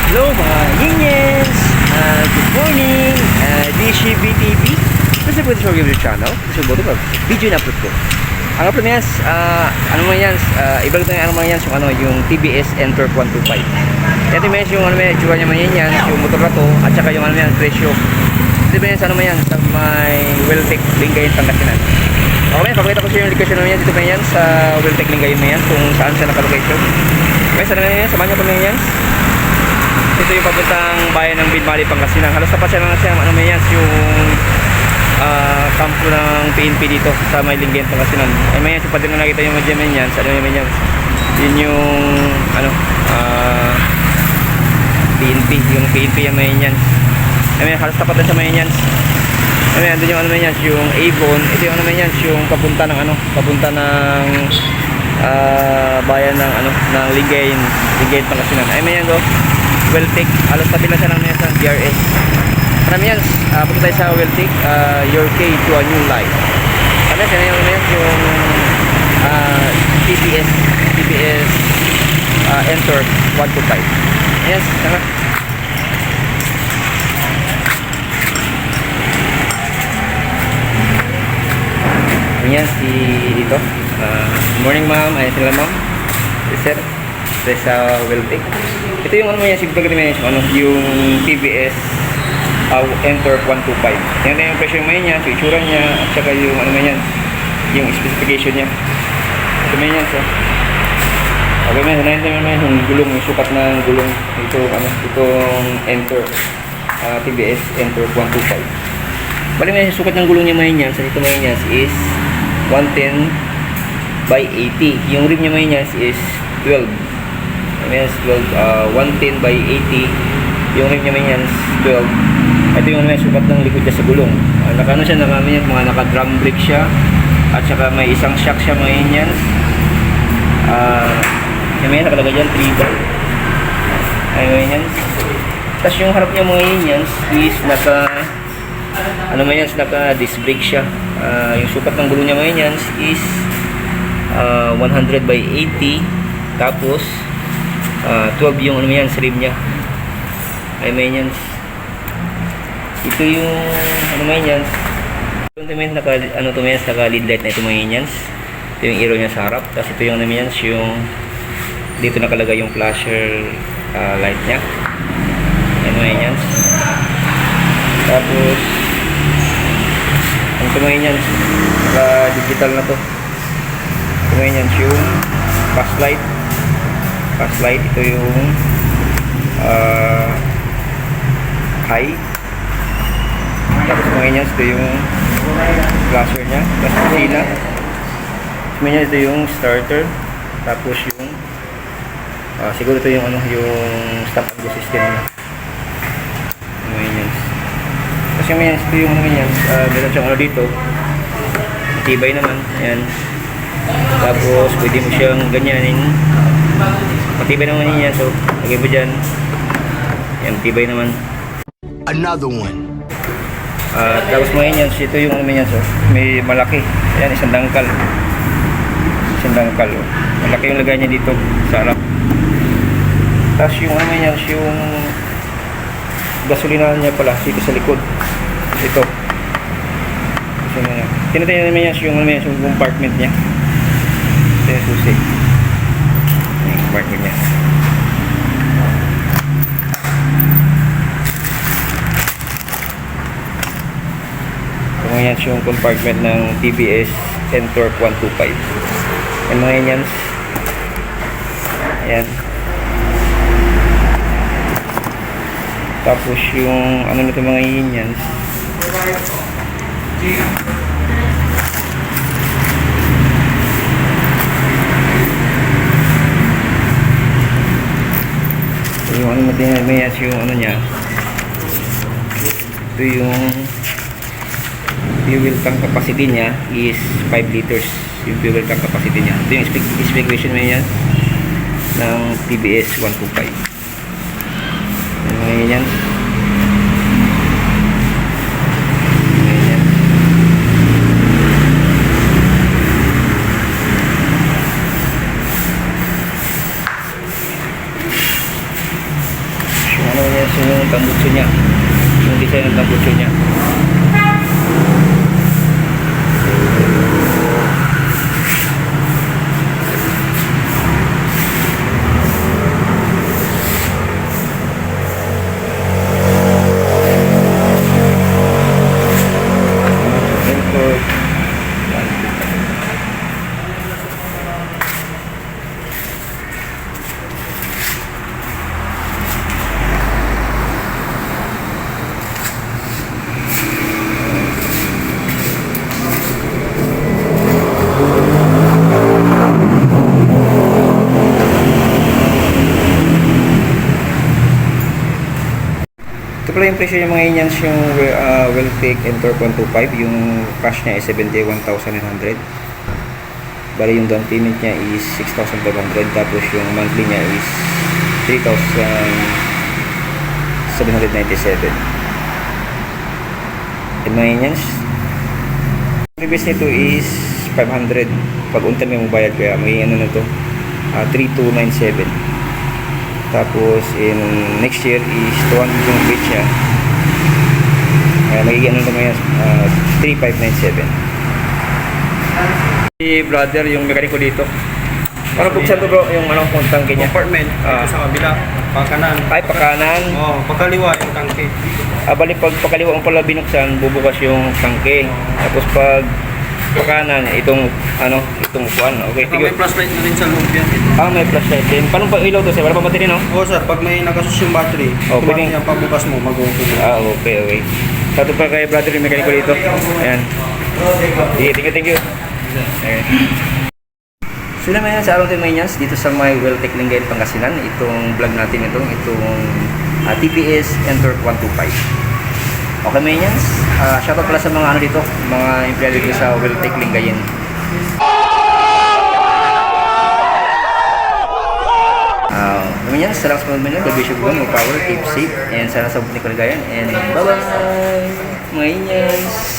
Hello mga Yingers! Good morning! DCBTV. Kasi po ito sa YouTube channel. Kasi po ito pa video na upload ko. Ang upload na yan, ano mo yan, ibalag na yung ano mo yan, yung TBS N-Torque 125. Ito mo yan, yung ano mo yan, tsura niya mo yan, yung motor na to, at saka yung ano mo yan, presyo. Ito mo yan, sa ano mo yan, sa may Welltec Lingayen, Pangasinan. Okay, papakita ko sa yung location naman yan, dito mo yan, sa Welltec Lingayen mo yan, kung saan siya nakalocation. Okay, saan naman yan, samahan niyo po mo yan. Ito yung papuntang bayan ng Binmali, Pangasinan. Halos tapat siya lang siya, ano mo yan, yung kampo ng PNP dito sa may Lingayen, Pangasinan. Ay may yan, so pati na nakita yung madyaman yan, sa ano naman yan. Yun yung, ano, PNP, yung PNP yung may yan. Ay may halos tapat na sa may yan. Ay may andun yung ano may yan, yung Avon. Ito yung ano may yan, yung papunta ng ano, papunta ng bayan ng ano, ng Lingayen, Pangasinan. Ay may yan go. Welltec, halos tabi lang siya ng sa DRS. Marami yan, punta tayo sa Welltec, your key to a new life. Ano yan, yung TBS N-Torque 125. Yes, sana. Ayan si dito. Good morning ma'am, ayan sila ma'am. Yes sir, sa Welltec. Ito yung ano yan, siguro naman yung TBS N-Torque 125. Yan na yung presyo naman yan, yung itsura niya, at saka yung ano naman yan, yung specification niya. Ito naman yan, so. Okay man, sanayin naman yung gulong, yung sukat ng gulong. Ito, ano, itong N-Torque, TBS N-Torque 125. Bali may sukat ng gulong niya man yan, sa ito man yan is 110 by 80. Yung rim niya man yan is 12. Yes, 12, 110 by 80. Yung rim niya may yan 12. Ito yung may sukat ng likod niya sa gulong. Nakano siya, mga naka-drum brake siya. At saka may isang shock siya may yan. May nakalagay dyan 3 bar. Ay may yan. Tapos yung harap niya mga yan is naka-disc brake siya. Yung sukat ng gulong niya may yan is 100 by 80. Tapos 12 yung ano yan, rim niya. Ay may yan. Ito yung ano may yan. Ito may naka lead light na ito may yan. Ito yung arrow niya sa harap. Tapos ito yung ano yan, yung dito nakalagay yung flasher light niya. Ano may yan. Tapos ito may yan. Naka digital na to. Ito may yan yung fast light. Ito yung high. Tapos mga inyan, ito yung flasher nya, tapos kusina. Tapos ito yung starter. Tapos yung siguro ito yung ano, yung stop and go system nya. Mga inyan. Tapos yung mga ito yung mga inyan, meron siyang ano dito, tibay naman. Ayan. Tapos pwede mo siyang ganyanin. Matibay naman yan, so lagay mo dyan. Yan, matibay naman. Another one. Tapos mo yan, so ito yung ano yan, so may malaki. Yan, isang dangkal. Oh. Malaki yung lagay niya dito sa harap. Tapos yung ano yan, yung gasolina niya pala dito sa likod. Ito. Tinatayin naman yan yung compartment niya. Ito yung susi. Yung compartment niya. Ito mga yan yung compartment ng TBS N-Torque 125. Yan mga yan. Ayan. Tapos yung ano nito mga yan. Yung ano natin may yung ano niya, ito yung fuel tank capacity niya is 5 liters yung fuel tank capacity niya. Ito yung specification mo yan ng TBS 125. Yan. tapos yung tambutso niya, yung design ng tambutso niya. Raincoat. Ito pala yung presyo ng mga Inyans, yung Welltec Endure 125, yung cash niya is 71,900. Bali yung down payment niya is 6,500, tapos yung monthly niya is 3,797. And mga Inyans, previous nito is 500. Pag unta mo bayad, kaya may ano na to, 3297. Tapos in next year is 200 yung rate niya. Kaya magiging ano naman yan, 3597. Si brother yung mekaniko dito. Para buksan to bro, yung ano, kung tangke niya. Compartment, ito sa kabila, pakanan. Ay, pakanan. Oh, pagkaliwa yung tangke. Bali pag pakaliwa ang pala binuksan, bubukas yung tangke. Tapos pag pakanan, itong ano, itong upuan. Okay, May sige. flashlight na rin sa loob yan. May flashlight din. Paano pa ilaw to sir? Wala pa battery no? Oo sir, pag may nakasus yung battery, Oh, automatic pwede. yan pagbukas mo, mag-open. Okay, okay. Sa ito pa kay brother yung mekaniko dito. Ayan. Sige, thank you. Ayan. So naman yan sa araw din Inyans dito sa may Welltec Lingayen, Pangasinan. Itong vlog natin itong TPS Endure 125. Okay mga Inyans, shoutout pala sa mga ano dito, mga empleyado dito sa Welltec Lingayen. Mga Inyans, salamat sa panonood. God bless you, more power, keep safe, and sana sa buti kaligayan. And bye-bye mga Inyans.